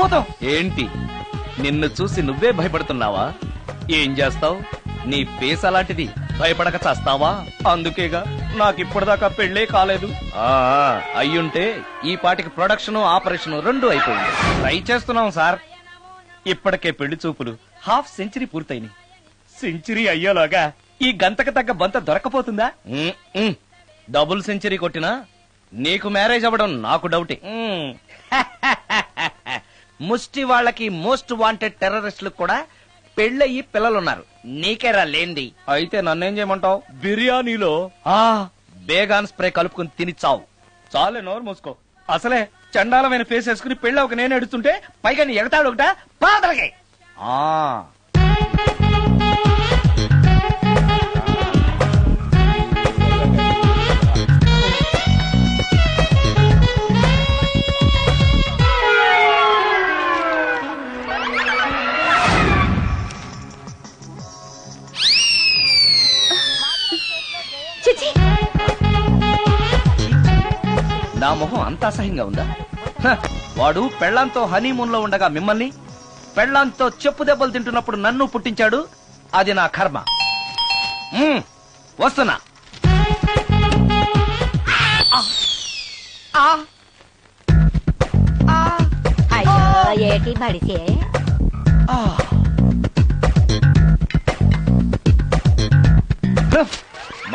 చచ్చిపోతాం. ఏంటి నిన్ను చూసి నువ్వే భయపడుతున్నావా? ఏం చేస్తావు? నీ ఫేస్ అలాంటిది, భయపడక చేస్తావా? అందుకేగా నాకిప్పటిదాకా పెళ్లే కాలేదు. అయ్యుంటే ఈ పాటికి ప్రొడక్షన్ ఆపరేషన్ 2 అయిపోయింది. ట్రై చేస్తున్నాం సార్. ఇప్పటికే పెళ్లి చూపులు ½ సెంచరీ పూర్తయినాయి. సెంచరీ అయ్యేలాగా ఈ గంతకు తగ్గ బంత దొరకపోతుందా? డబుల్ సెంచరీ కొట్టినా నీకు మ్యారేజ్ అవ్వడం నాకు డౌటే. ముష్టి వాళ్ళకి మోస్ట్ వాంటెడ్ టెర్రరిస్టులకు కూడా పెళ్ళయి పిల్లలున్నారు. నీకేరా లేంది. అయితే నన్నేం చేయమంటావు? బిర్యానీలో బేగాన్ స్ప్రే కలుపుకుని తిని చావు. చాలే, నోరు మూసుకో. అసలే చండాలమైన ఫేస్ వేసుకుని పెళ్ళి ఒక నేను ఎడుతుంటే పైగా నీ ఎగతాడు ఒకట పాదలకే. నా మొహం అంత అసహ్యంగా ఉందా? వాడు పెళ్లాంతో హనీమూన్ లో ఉండగా మిమ్మల్ని, పెళ్లాంతో చెప్పు దెబ్బలు తింటున్నప్పుడు నన్ను పుట్టించాడు. అది నా కర్మ. వస్తున్నా.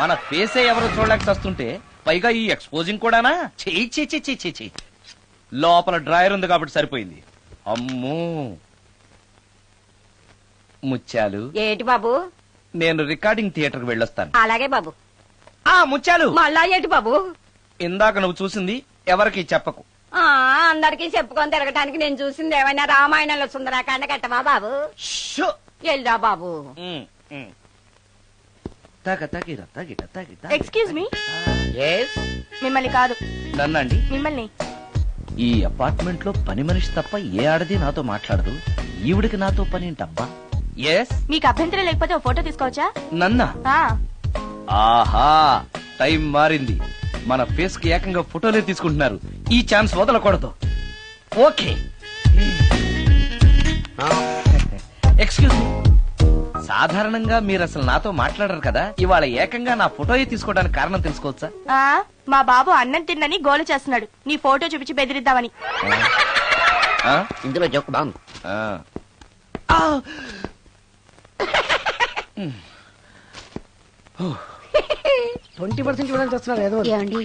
మన ఫేసే ఎవరు చూడలేక వస్తుంటే పైగా ఈ ఎక్స్పోజింగ్ కూడానా? చెయ్యి లోపల డ్రాయర్ ఉంది కాబట్టి సరిపోయింది. అమ్మో ముత్యాలు. ఏంటి బాబు? నేను రికార్డింగ్ థియేటర్ కి వెళ్ళొస్తాను. అలాగే బాబు. ముత్యాలు. మళ్ళా ఏంటి బాబు? ఇందాక నువ్వు చూసింది ఎవరికి చెప్పకు. అందరికి చెప్పుకొని తిరగటానికి నేను చూసింది ఏమైనా రామాయణంలో సుందరాకాండ కట్టవా బాబు? వెళ్దా బాబు. Excuse me. మిమ్మల్ని కాదు. నన్నండి. మిమ్మల్ని. ఈ అపార్ట్మెంట్ లో పని మనిషి తప్ప ఏ ఆడది నాతో మాట్లాడదు. ఈవిడికి నాతో పని ఏంటబ్బా? మీకు అభ్యంతరం లేకపోతే ఓ ఫోటో తీసుకోవచ్చా? నన్నా? ఆహా, టైం మారింది. మన ఫేస్ కి ఏకంగా ఫోటోలే తీసుకుంటున్నారు. ఈ ఛాన్స్ వదలకూడదు. ఓకే. Excuse me. సాధారణంగా మీరు అసలు నాతో మాట్లాడరు కదా. ఇవాళ ఏకంగా నా ఫోటోయే తీసుకోవడానికి కారణం తెలుసుకోవచ్చా? మా బాబు అన్నం తిన్నని గోలు చేస్తున్నాడు. నీ ఫోటో చూపించి బెదిరిద్దామని. ఇందులో జోక్ బాగుంది. 20% ఇవ్వడానికి వస్తున్నారు ఏదో. ఏమండి,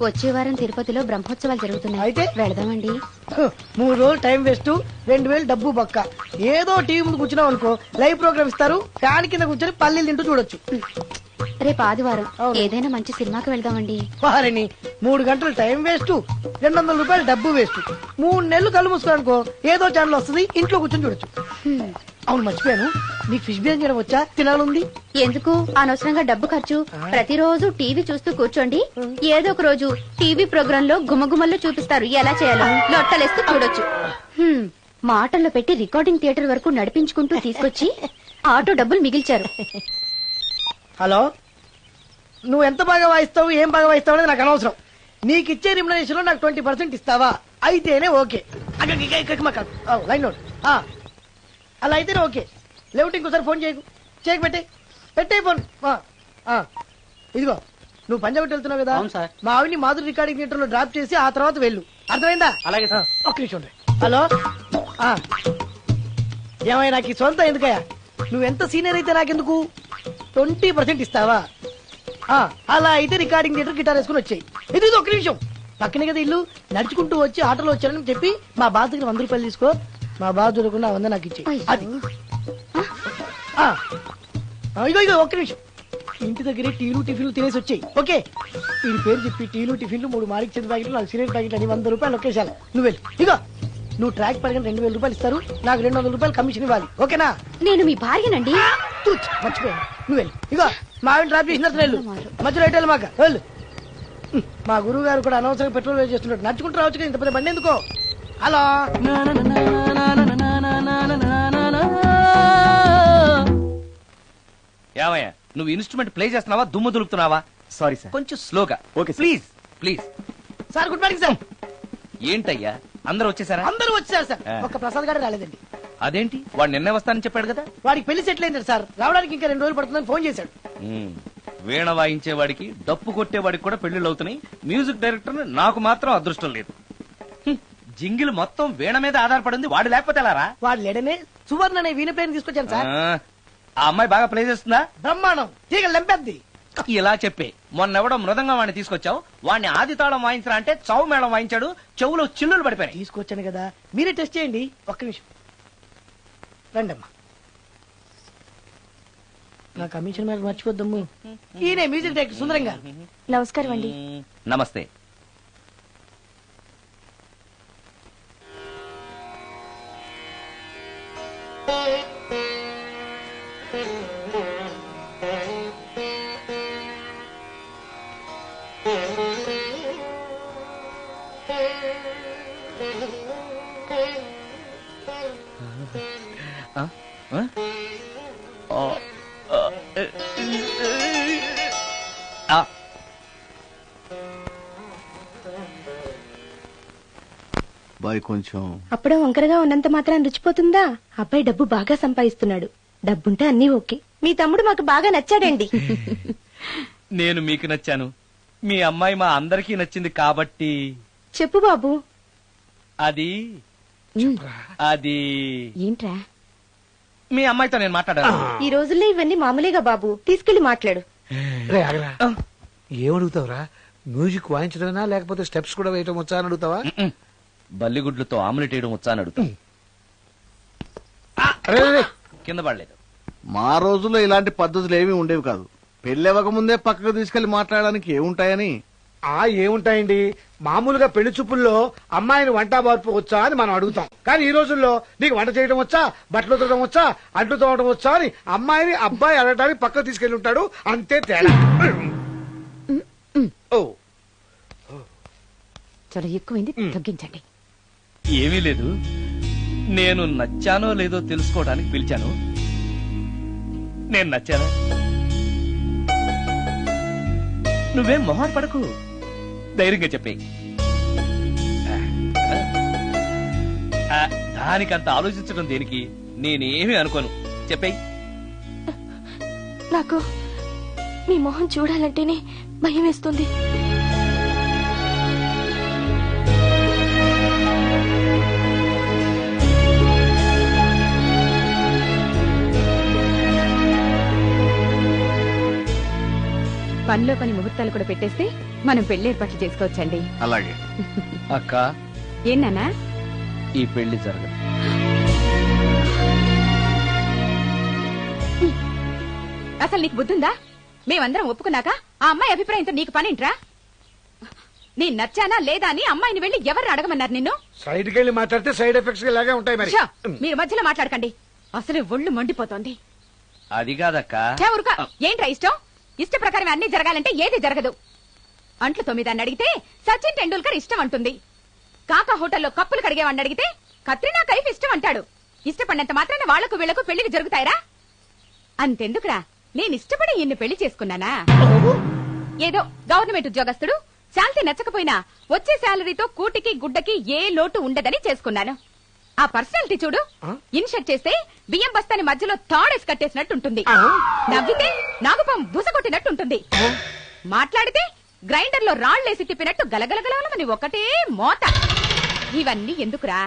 వచ్చే వారం తిరుపతిలో బ్రహ్మోత్సవాలు జరుగుతున్నాయి. అయితే వెళదామండి. 3 రోజులు టైం వేస్ట్, 2000 డబ్బు బొక్క. ఏదో టీవీ ముందు కూర్చున్నాం అనుకో, లైవ్ ప్రోగ్రామ్ ఇస్తారు. ఫ్యాన్ కింద కూర్చొని పల్లీలు తింటూ చూడొచ్చు. రేపు ఆదివారం ఏదైనా మంచి సినిమాకి వెళ్దామండి. వారిని 3 గంటలు టైం వేస్ట్, 200 రూపాయలు డబ్బు వేస్ట్. 3 నెలలు కళ్ళు మూసుకోనుకో, ఏదో ఛానల్ వస్తుంది, ఇంట్లో కూర్చొని చూడొచ్చు. అవును, మర్చిపోయాను. నీకు ఫిష్ బిర్యానీ చేయడం వచ్చా? తినాలుంది. ఎందుకు అనవసరంగా డబ్బు ఖర్చు? ప్రతిరోజు టీవీ చూస్తూ కూర్చోండి. ఏదో ఒక రోజు టీవీ ప్రోగ్రామ్ లో గుమ్మగుమ్మల్లో చూపిస్తారు ఎలా చేయాలో. లొట్టలేస్తూ చూడొచ్చు. మాటల్లో పెట్టి రికార్డింగ్ థియేటర్ వరకు నడిపించుకుంటూ తీసుకొచ్చి ఆటో డబ్బులు మిగిల్చారు. హలో, నువ్వు ఎంత బాగా వాయిస్తావు, ఏం బాగా వాయిస్తావు అనేది నాకు అనవసరం. నీకు ఇచ్చే రిమ్యునరేషన్ లో నాకు 20% ఇస్తావా? అయితేనే ఓకే. Line note. అలా అయితేనే ఓకే. లేవుటి ఇంకోసారి ఫోన్ చేయకు పెట్టే ఫోన్. ఇదిగో, నువ్వు పంజాబ్ వెళ్తున్నావు కదా, మా ఆవిని మాధురి రికార్డింగ్ థియేటర్ లో డ్రాప్ చేసి ఆ తర్వాత వెళ్ళు. అర్థమైందా? అలాగే. ఒక్క నిమిషం. హలో, ఏమయ్య, నాకు ఈ సొంత ఎందుకయ్యా? నువ్వెంత సీనియర్ అయితే నాకెందుకు? 20% ఇస్తావా? అలా అయితే రికార్డింగ్ థియేటర్ గిటార్ వేసుకుని వచ్చాయి. ఇది ఒక్క నిమిషం. పక్కనే కదా ఇల్లు. నడుచుకుంటూ వచ్చి ఆటోలో వచ్చానని చెప్పి మా బాధ దగ్గర 100 రూపాయలు తీసుకో. మా బాధ చూడకుండా 100 నాకు ఇచ్చే. అది ఇగో ఒక్క నిమిషం. ఇంటి దగ్గరే టీలు టిఫిన్లు తినేసి వచ్చాయి. ఓకే, వీడి పేరు చెప్పి టీలు టిఫిన్లు 3 మాడికి చెంది ప్యాకెట్లు, 4 సిగరెట్ ప్యాకెట్లు అని 100 రూపాయలు ఒకేసారి. నువ్వు వెళ్ళి ఇగో, నువ్వు ట్రాక్ పడగానే 2000 రూపాయలు ఇస్తారు. నాకు 200 రూపాయలు కమిషన్ ఇవ్వాలి. ఓకేనా? నేను మీ భార్యనండి. మర్చిపోయాను. నువ్వు వెళ్ళి ఇగో, మా ఆవిడ డ్రాప్ చేసినట్టు వెళ్ళు. మధ్యలో ఎటు మాక వెళ్ళు. మా గురువు గారు కూడా అనవసరంగా పెట్రోల్ వేస్ట్ చేస్తున్నాడు. నడుచుకుంటూ రావచ్చు కదా, ఇంత పెద్ద బండి ఎందుకో. హలో, ఏమయ్యా, నువ్వు ఇన్స్ట్రుమెంట్ ప్లే చేస్తున్నావా, దుమ్ము దులుపుతున్నావా? సారీ సార్, కొంచెం స్లోగా. Okay please. Sir, good morning sir. ఏంటయ్యా అందరూ వచ్చేసారా? అందరూ వచ్చారు సార్, ఆ. ఒక్క ప్రసాద్ గారు రాలేదండి. అదేంటి వాడు నిన్నే వస్తానని చెప్పాడు కదా. వాడికి పెళ్లి సెటిల్ అయింది సార్, రావడానికి ఇంకా 2 రోజులు పడుతుందని ఫోన్ చేశాడు. వీణ వాయించేవాడికి డప్పు కొట్టేవాడికి కూడా పెళ్లిళ్ళు అవుతున్నాయి. మ్యూజిక్ డైరెక్టర్ నాకు మాత్రం అదృష్టం లేదు. జింగిల్ మొత్తం వీణ మీద ఆధారపడింది, వాడు లేకపోతే ఎలారా? వాడు లేడనే సువర్ణ అనే వీణ ప్లేయర్ తీసుకొచ్చాను సార్. ఆ అమ్మాయి బాగా ప్లే చేస్తుందా? బ్రహ్మాండం, తీగ లెంపెద్ది. ఇలా చెప్పే మొన్నెవడో మృదంగం వాడిని తీసుకొచ్చావు, వాడిని ఆది తాళం వాయించరా అంటే చౌ మేళం వాయించాడు, చెవులో చిల్లులు పడిపోయాయి. తీసుకొచ్చాను కదా, మీరే టెస్ట్ చేయండి. ఒక్క నిమిషం రండమ్మా. నా కమిషన్ మీద మర్చిపోద్దమ్ము. ఈయనే మ్యూజిక్ డైరెక్టర్ సుందరం గారు. నమస్కారం అండి. నమస్తే. బాయ్ కొంచెం అప్పుడే వంకరగా ఉన్నంత మాత్రం రుచిపోతుందా? అబ్బాయి డబ్బు బాగా సంపాదిస్తున్నాడు, డబ్బుంటే అన్నీ ఓకే. మీ తమ్ముడు మాకు బాగా నచ్చాడండి. నేను మీకు నచ్చాను, మీ అమ్మాయి మా అందరికీ నచ్చింది కాబట్టి. చెప్పు బాబు. అది అది ఏంట్రా? మీ అమ్మాయితో నేను మాట్లాడాను. ఈ రోజుల్లో ఇవన్నీ మామూలుగా బాబు, తీసుకెళ్లి మాట్లాడు. రే ఆగరా, ఏమడుగుతావురా? మ్యూజిక్ వాయించడమేనా లేకపోతే స్టెప్స్ కూడా వేయటం వచ్చా అని అడుగుతావా? బల్లిగుడ్లతో ఆమ్లెట్ వేయడం వచ్చా అని అడుగుతా. కింద పడలేదు. మా రోజుల్లో ఇలాంటి పద్ధతులు ఏమీ ఉండేవి కాదు. పెళ్ళెవక ముందే పక్కకు తీసుకెళ్లి మాట్లాడడానికి ఏముంటాయని. ఏముంటాయండి, మామూలుగా పెళ్లి చూపుల్లో అమ్మాయిని వంట మార్పు వచ్చా అని మనం అడుగుతాం. కానీ ఈ రోజుల్లో నీకు వంట చేయడం వచ్చా, బట్టలు ఉతకడం వచ్చా, అంట్లు తోవడం వచ్చా అని అమ్మాయిని అబ్బాయి అడగడానికి పక్కకు తీసుకెళ్లి ఉంటాడు, అంతే తేడా. ఓ చాలా ఎక్కువైంది, తగ్గించండి. ఏమీ లేదు, నేను నచ్చానో లేదో తెలుసుకోవడానికి పిలిచాను. నేను నచ్చానా? నువ్వేం మొహం పడకు, ధైర్యంగా చెప్పే. దానికంత ఆలోచించడం దేనికి? నేనేమీ అనుకోను, చెప్పేయ్. నాకు మీ మొహం చూడాలంటేనే భయం వేస్తుంది. పనిలో పని ముహూర్తాలు కూడా పెట్టేస్తే మనం పెళ్లి ఏర్పాట్లు చేసుకోవచ్చండి. అలాగే అక్క, ఏనానా ఈ పెళ్లి జరగదు. అసలు నీకు బుద్ధుందా? మేమందరం ఒప్పుకున్నాక ఆ అమ్మాయి అభిప్రాయంతో నీకు పనింట్రా? నేను నచ్చానా లేదా అని అమ్మాయిని వెళ్లి ఎవరు అడగమన్నారు నిన్ను? సైడ్కి వెళ్ళి మాట్లాడితే సైడ్ ఎఫెక్ట్స్ ఇలాగే ఉంటాయి మరి. ఛ, మీరు మధ్యలో మాట్లాడకండి, అసలు ఒళ్ళు మండిపోతోంది. అది కాదక్క. ఛ, ఊరుకో. ఏంట్రా ఇష్టం? ఇష్ట ప్రకారం అన్ని జరగాలంటే ఏది జరగదు. అంట్లు 9 అని అడిగితే సచిన్ టెండూల్కర్ ఇష్టం అంటుంది. కాకా హోటల్లో కప్పులు కడిగేవాడిని అడిగితే కత్రినా కైఫ్ ఇష్టం అంటాడు. ఇష్టపడినంత మాత్రాన వాళ్లకు వీళ్లకు పెళ్లికి జరుగుతాయరా? అంతెందుకురా, నేను ఇష్టపడి ఇన్ని పెళ్లి చేసుకున్నానా? ఏదో గవర్నమెంట్ ఉద్యోగస్తుడు, శాలరీ నచ్చకపోయినా వచ్చే శాలరీతో కూటికి గుడ్డకి ఏ లోటు ఉండదని చేసుకున్నాను. ఆ పర్సనాలిటీ చూడు, ఇన్షర్ట్ చేస్తే బియ్యం బస్తాని మధ్యలో తాడేసి కట్టేసినట్టుంటుంది. నవ్వితే నాగుపం బుసకొట్టినట్టుంటుంది. మాట్లాడితే గ్రైండర్ లో రాళ్లేసి తిప్పినట్టు గలగలగలమని ఒకటే మోత. ఇవన్నీ ఎందుకురా?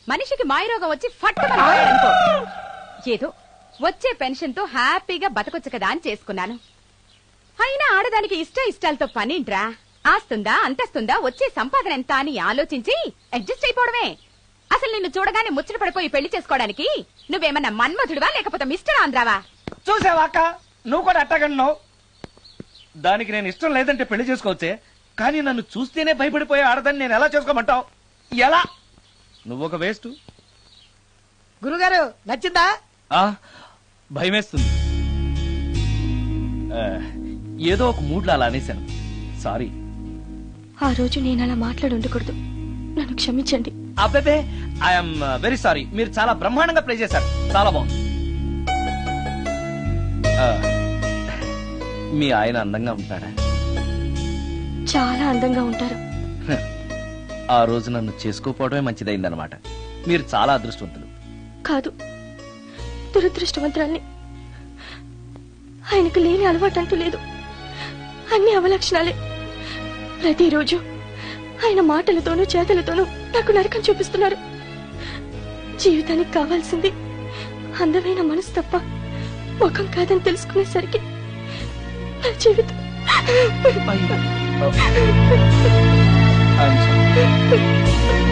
మనిషికి మాయరోగం వచ్చి ఫట్టుమని పోయాడనుకో, ఏదో వచ్చే పెన్షన్ తో హ్యాపీగా బతకొచ్చు కదా అని చేసుకున్నాను. అయినా ఆడదానికి ఇష్టాలతో పనింట్రా? ఆస్తుందా, అంతస్తుందా, వచ్చే సంపాదన ఎంత అని ఆలోచించి అడ్జస్ట్ అయిపోవడమే. అసలు నిన్ను చూడగానే ముచ్చట పడిపోయి పెళ్లి చేసుకోవడానికి నువ్వేమన్నా మన్మధుడివా లేకపోతే మిస్టర్ ఆంధ్రావా? చూసావా అక్క, నువ్వు కూడా అట్టగన్నావు. దానికి నేను ఇష్టం లేదంటే పెళ్లి చేసుకోవచ్చే, కానీ నన్ను చూస్తేనే భయపడిపోయే ఆడదని నేను ఎలా చేసుకోమంటావు? ఎలా? నువ్వు ఒక వేస్ట్. గురుగారు నచ్చిందా? భయమేస్తుంది. ఏదో ఒక మూడ్లో అలా అనేశాను, సారీ. ఆ రోజు నేను అలా మాట్లాడి ఉండకూడదు, నన్ను క్షమించండి. అబ్బే, ఐఎమ్ వెరీ సారీ. మీరు చాలా బ్రహ్మాండంగా ప్లే చేశారు, చాలా బాగుంది. మీ ఆయన అందంగా ఉంటాడా? చాలా అందంగా ఉంటారు. ఆ రోజు నన్ను చేసుకోపోవడమే మంచిదైందనమాట. మీరు చాలా అదృష్టవంతులు. కాదు, దురదృష్టవంతురాల్ని. ఆయనకు లేని అలవాటు అంటూ లేదు. అన్ని అవలక్షణాలే. ప్రతిరోజు ఆయన మాటలతోనూ చేతలతోనూ నాకు నరకం చూపిస్తున్నారు. జీవితానికి కావాల్సింది అందమైన మనసు తప్ప ముఖం కాదని తెలుసుకునేసరికి నా జీవితం I'm sorry.